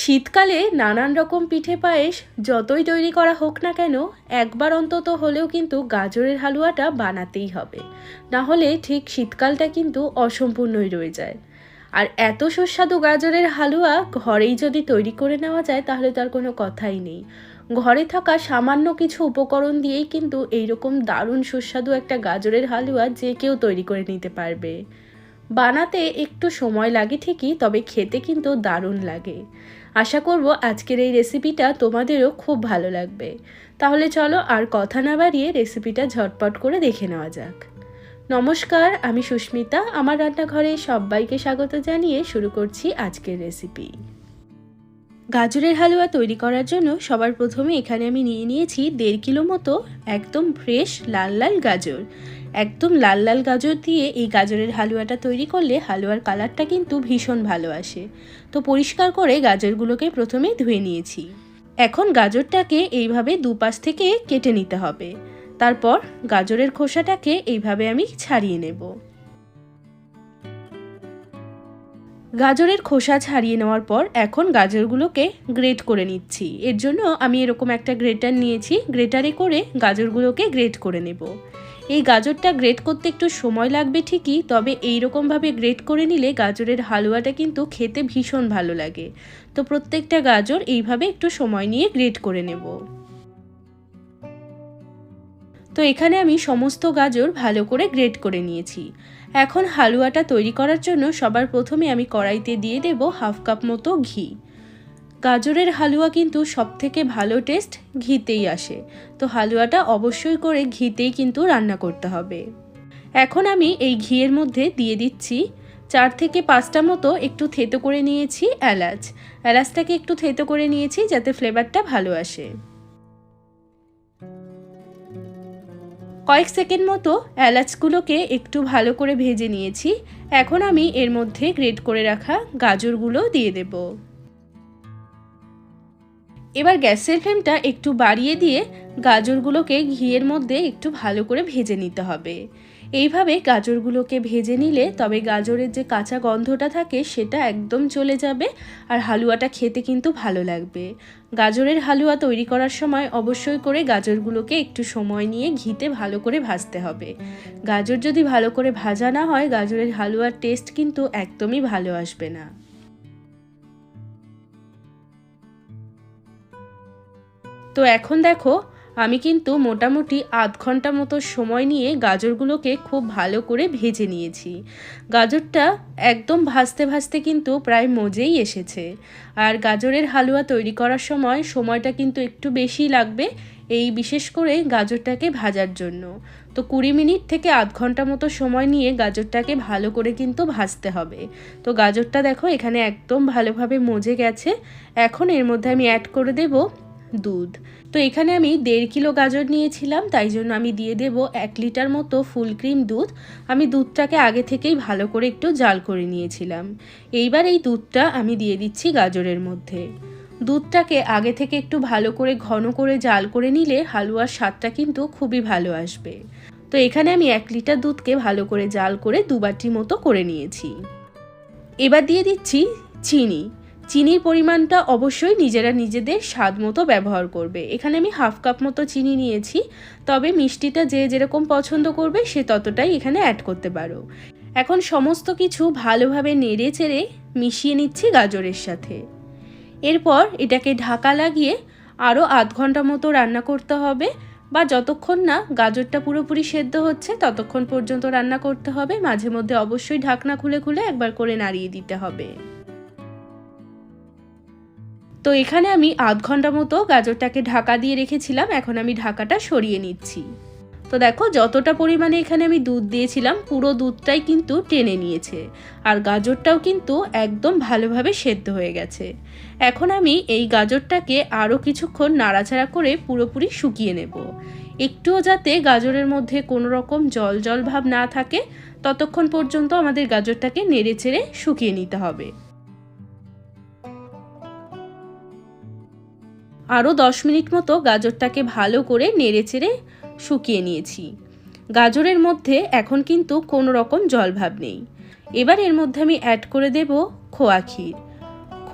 শীতকালে নানান রকম পিঠে পায়েস যতই তৈরি করা হোক না কেন, একবার অন্তত হলেও কিন্তু গাজরের হালুয়াটা বানাতেই হবে। না হলে ঠিক শীতকালটা কিন্তু অসম্পূর্ণই রয়ে যায়। আর এত সুস্বাদু গাজরের হালুয়া ঘরেই যদি তৈরি করে নেওয়া যায় তাহলে তার কোনো কথাই নেই। ঘরে থাকা সামান্য কিছু উপকরণ দিয়েই কিন্তু এইরকম দারুণ সুস্বাদু একটা গাজরের হালুয়া যে কেউ তৈরি করে নিতে পারবে। বানাতে একটু সময় লাগে ঠিকই, তবে খেতে কিন্তু দারুণ লাগে। আশা করব আজকের এই রেসিপিটা তোমাদেরও খুব ভালো লাগবে। তাহলে চলো আর কথা না বাড়িয়ে রেসিপিটা ঝটপট করে দেখে নেওয়া যাক। নমস্কার, আমি সুস্মিতা। আমার রান্নাঘরে সবাইকে স্বাগত জানিয়ে শুরু করছি আজকের রেসিপি। গাজরের হালুয়া তৈরি করার জন্য সবার প্রথমে এখানে আমি নিয়ে নিয়েছি 1.5 কিলো মতো একদম ফ্রেশ লাল লাল গাজর। একদম লাল লাল গাজর দিয়ে এই গাজরের হালুয়াটা তৈরি করলে হালুয়ার কালারটা কিন্তু ভীষণ ভালো আসে। তো পরিষ্কার করে গাজরগুলোকে প্রথমে ধুয়ে নিয়েছি। এখন গাজরটাকে এইভাবে দুপাশ থেকে কেটে নিতে হবে। তারপর গাজরের খোসাটাকে এইভাবে আমি ছাড়িয়ে নেব। গাজরের খোসা ছাড়িয়ে নেওয়ার পর এখন গাজরগুলোকে গ্রেট করে নিচ্ছি। এর জন্য আমি এরকম একটা গ্রেটার নিয়েছি। গ্রেটারে করে গাজরগুলোকে গ্রেট করে নেব। এই গাজরটা গ্রেট করতে একটু সময় লাগবে ঠিকই, তবে এইরকমভাবে গ্রেট করে নিলে গাজরের হালুয়াটা কিন্তু খেতে ভীষণ ভালো লাগে। তো প্রত্যেকটা গাজর এইভাবে একটু সময় নিয়ে গ্রেট করে নেব। তো এখানে আমি সমস্ত গাজর ভালো করে গ্রেট করে নিয়েছি। এখন হালুয়াটা তৈরি করার জন্য সবার প্রথমে আমি কড়াইতে দিয়ে দেব 1/2 কাপ মতো ঘি। গাজরের হালুয়া কিন্তু সবথেকে ভালো টেস্ট ঘিতেই আসে। তো হালুয়াটা অবশ্যই করে ঘিতেই কিন্তু রান্না করতে হবে। এখন আমি এই ঘিয়ের মধ্যে দিয়ে দিচ্ছি 4 থেকে 5টা মতো একটু থেতো করে নিয়েছি এলাচ। এলাচটাকে একটু থেতো করে নিয়েছি যাতে ফ্লেভারটা ভালো আসে। কয়েক সেকেন্ড মতো এলাচগুলোকে একটু ভালো করে ভেজে নিয়েছি। এখন আমি এর মধ্যে গ্রেট করে রাখা গাজরগুলো দিয়ে দেব। এবার গ্যাসের ফ্লেমটা একটু বাড়িয়ে দিয়ে গাজরগুলোকে ঘিয়ের মধ্যে একটু ভালো করে ভেজে নিতে হবে। এইভাবে গাজরগুলোকে ভেজে নিলে তবে গাজরের যে কাঁচা গন্ধটা থাকে সেটা একদম চলে যাবে, আর হালুয়াটা খেতে কিন্তু ভালো লাগবে। গাজরের হালুয়া তৈরি করার সময় অবশ্যই করে গাজরগুলোকে একটু সময় নিয়ে ঘিতে ভালো করে ভাজতে হবে। গাজর যদি ভালো করে ভাজা না হয় গাজরের হালুয়ার টেস্ট কিন্তু একদমই ভালো আসবে না। তো এখন দেখো আমি কিন্তু মোটামুটি আধ ঘন্টা মতো সময় নিয়ে গাজরগুলোকে খুব ভালো করে ভেজে নিয়েছি। গাজরটা একদম ভাজতে ভাজতে কিন্তু প্রায় মজেই এসেছে। আর গাজরের হালুয়া তৈরি করার সময় সময়টা কিন্তু একটু বেশি লাগবে, এই বিশেষ করে গাজরটাকে ভাজার জন্য। তো 20 মিনিট থেকে আধ ঘন্টা মতো সময় নিয়ে গাজরটাকে ভালো করে কিন্তু ভাজতে হবে। তো গাজরটা দেখো এখানে একদম ভালোভাবে মজে গেছে। এখন এর মধ্যে আমি অ্যাড করে দেব দুধ। তো এখানে আমি 1.5 কিলো গাজর নিয়েছিলাম, তাই জন্য আমি দিয়ে দেব 1 লিটার মতো ফুল ক্রিম দুধ। আমি দুধটাকে আগে থেকেই ভালো করে একটু জাল করে নিয়েছিলাম। এইবার এই দুধটা আমি দিয়ে দিচ্ছি গাজরের মধ্যে। দুধটাকে আগে থেকে একটু ভালো করে ঘন করে জাল করে নিলে হালুয়ার স্বাদটা কিন্তু খুবই ভালো আসবে। তো এখানে আমি 1 লিটার দুধকে ভালো করে জাল করে 2 বাটি মতো করে নিয়েছি। এবার দিয়ে দিচ্ছি চিনি। চিনির পরিমাণটা অবশ্যই নিজেরা নিজেদের স্বাদ মতো ব্যবহার করবে। এখানে আমি 1/2 কাপ মতো চিনি নিয়েছি, তবে মিষ্টিটা যে যেরকম পছন্দ করবে সে ততটাই এখানে অ্যাড করতে পারো। এখন সমস্ত কিছু ভালোভাবে নেড়ে চেড়ে মিশিয়ে নিচ্ছি গাজরের সাথে। এরপর এটাকে ঢাকা লাগিয়ে আরও আধ ঘন্টা মতো রান্না করতে হবে, বা যতক্ষণ না গাজরটা পুরোপুরি সেদ্ধ হচ্ছে ততক্ষণ পর্যন্ত রান্না করতে হবে। মাঝে মধ্যে অবশ্যই ঢাকনা খুলে খুলে একবার করে নাড়িয়ে দিতে হবে। তো এখানে আমি আধ ঘন্টা মতো গাজরটাকে ঢাকা দিয়ে রেখেছিলাম। এখন আমি ঢাকাটা সরিয়ে নিচ্ছি। তো দেখো যতটা পরিমাণে এখানে আমি দুধ দিয়েছিলাম পুরো দুধটাই কিন্তু টেনে নিয়েছে, আর গাজরটাও কিন্তু একদম ভালোভাবে সেদ্ধ হয়ে গেছে। এখন আমি এই গাজরটাকে আরও কিছুক্ষণ নাড়াচাড়া করে পুরোপুরি শুকিয়ে নেব। একটুও যাতে গাজরের মধ্যে কোনো রকম জল জল ভাব না থাকে ততক্ষণ পর্যন্ত আমাদের গাজরটাকে নেড়ে চেড়ে শুকিয়ে নিতে হবে। আরও 10 মিনিট মতো গাজরটাকে ভালো করে নেড়েচেড়ে শুকিয়ে নিয়েছি। গাজরের মধ্যে এখন কিন্তু কোনো রকম জলভাব নেই। এবার এর মধ্যে আমি অ্যাড করে দেব খোয়া ক্ষীর।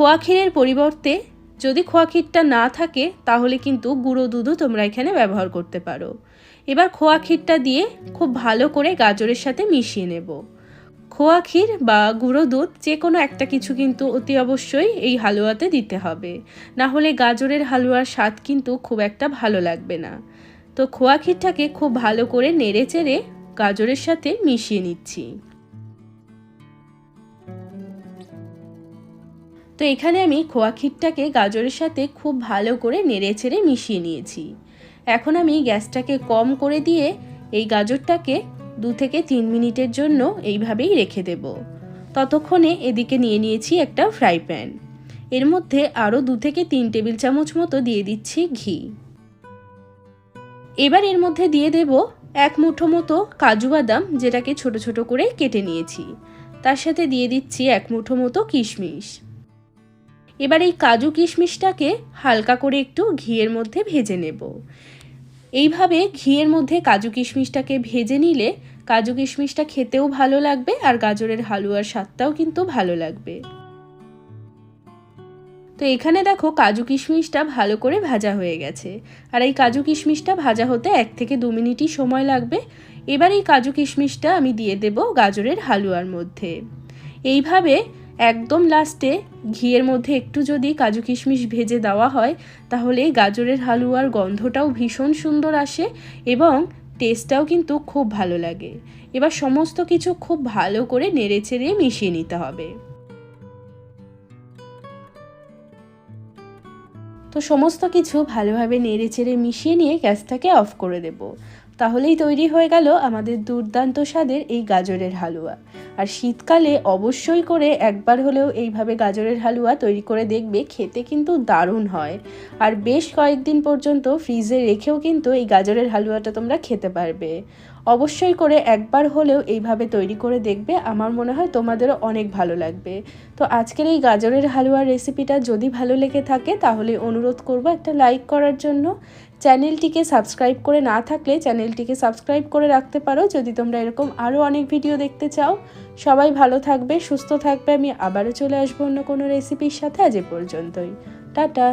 খোয়া ক্ষীরের পরিবর্তে যদি খোয়া ক্ষীরটা না থাকে তাহলে কিন্তু গুঁড়ো দুধও তোমরা এখানে ব্যবহার করতে পারো। এবার খোয়া ক্ষীরটা দিয়ে খুব ভালো করে গাজরের সাথে মিশিয়ে নেব। খোয়া ক্ষীর বা গুঁড়ো দুধ যে কোনো একটা কিছু কিন্তু অতি অবশ্যই এই হালুয়াতে দিতে হবে, না হলে গাজরের হালুয়ার স্বাদ কিন্তু খুব একটা ভালো লাগবে না। তো খোয়া ক্ষীরটাকে খুব ভালো করে নেড়ে চেড়ে গাজরের সাথে মিশিয়ে নিচ্ছি। তো এখানে আমি খোয়া ক্ষীরটাকে গাজরের সাথে খুব ভালো করে নেড়ে চেড়ে মিশিয়ে নিয়েছি। এখন আমি গ্যাসটাকে কম করে দিয়ে এই গাজরটাকে 2 থেকে 3 মিনিটের জন্য এইভাবেই রেখে দেব। ততক্ষণে এদিকে নিয়ে নিয়েছি একটা ফ্রাই প্যান। এর মধ্যে আরও 2 থেকে 3 টেবিল চামচ মতো দিয়ে দিচ্ছি ঘি। এবার এর মধ্যে দিয়ে দেব 1 মুঠো মতো কাজু বাদাম, যেটাকে ছোট ছোট করে কেটে নিয়েছি। তার সাথে দিয়ে দিচ্ছি 1 মুঠো মতো কিশমিশ। এবার এই কাজু কিশমিশটাকে হালকা করে একটু ঘিয়ের মধ্যে ভেজে নেব। এইভাবে ঘিয়ের মধ্যে কাজু কিশমিশটাকে ভেজে নিলে কাজু কিশমিশটা খেতেও ভালো লাগবে আর গাজরের হালুয়ার স্বাদটাও কিন্তু ভালো লাগবে। তো এখানে দেখো কাজু কিশমিশটা ভালো করে ভাজা হয়ে গেছে, আর এই কাজু কিশমিশটা ভাজা হতে 1 থেকে 2 মিনিটই সময় লাগবে। এবার এই কাজু কিশমিশটা আমি দিয়ে দেব গাজরের হালুয়ার মধ্যে। এইভাবে একদম লাস্টে ঘিয়ের মধ্যে একটু যদি কাজু কিশমিশ ভেজে দেওয়া হয় তাহলে গাজরের হালুয়ার গন্ধটাও ভীষণ সুন্দর আসে এবং টেস্টটাও কিন্তু খুব ভালো লাগে। এবার সমস্ত কিছু খুব ভালো করে নেড়েচেড়ে মিশিয়ে নিতে হবে। তো সমস্ত কিছু ভালোভাবে নেড়েচেড়ে মিশিয়ে নিয়ে গ্যাসটাকে অফ করে দেব। তাহলেই তৈরি হয়ে গেল আমাদের দুর্দান্ত স্বাদের এই গাজরের হালুয়া। আর শীতকালে অবশ্যই করে একবার হলেও এইভাবে গাজরের হালুয়া তৈরি করে দেখবে, খেতে কিন্তু দারুণ হয়। আর বেশ কয়েকদিন পর্যন্ত ফ্রিজে রেখেও কিন্তু এই গাজরের হালুয়াটা তোমরা খেতে পারবে। অবশ্যই করে একবার হলেও এইভাবে তৈরি করে দেখবে, আমার মনে হয় তোমাদেরও অনেক ভালো লাগবে। তো আজকের এই গাজরের হালুয়ার রেসিপিটা যদি ভালো লেগে থাকে তাহলে অনুরোধ করব একটা লাইক করার জন্য। চ্যানেলটিকে সাবস্ক্রাইব করে না থাকলে চ্যানেলটিকে সাবস্ক্রাইব করে রাখতে পারো যদি তোমরা এরকম আরও অনেক ভিডিও দেখতে চাও। সবাই ভালো থাকবে, সুস্থ থাকবে। আমি আবারও চলে আসবো অন্য কোনো রেসিপির সাথে। আজ এ পর্যন্তই, টাটা।